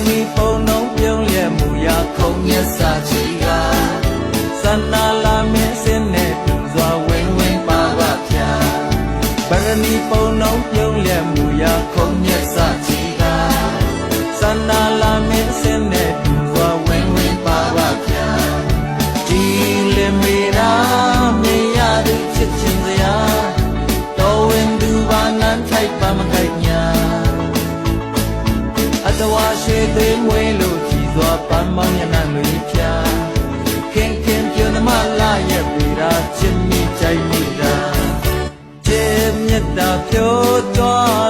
နီပုံလုံးပြုံးရဲ့မူရခုံမျက်စာချီကစန္နာလာမင်းစင်းနဲ့တူစွာဝင်ဝင်ပါပါဗျာဗရဏီပုံလုံးပြုံးရဲ့မူရခုံမျက်စာချီကစန္နာလာမင်းစင်းနဲ့တူစွာဝင်ဝင်ပါပါဗျာဒီလေမေရာမေရသူချစ်ချင်စရာတော်ဝင်သူပါနန်းထိုက်ပါမခိုက်ညာအတဝါရှိသေးမွေးလို့ကြည်စွာပန်းမောင်းညနာလွေဖြာခင်ခင်ပြင်းသမားလာရဲ့ပေရာချစ်မိကြိုက်မိတာချစ်မြတ်တာဖြိုးသွား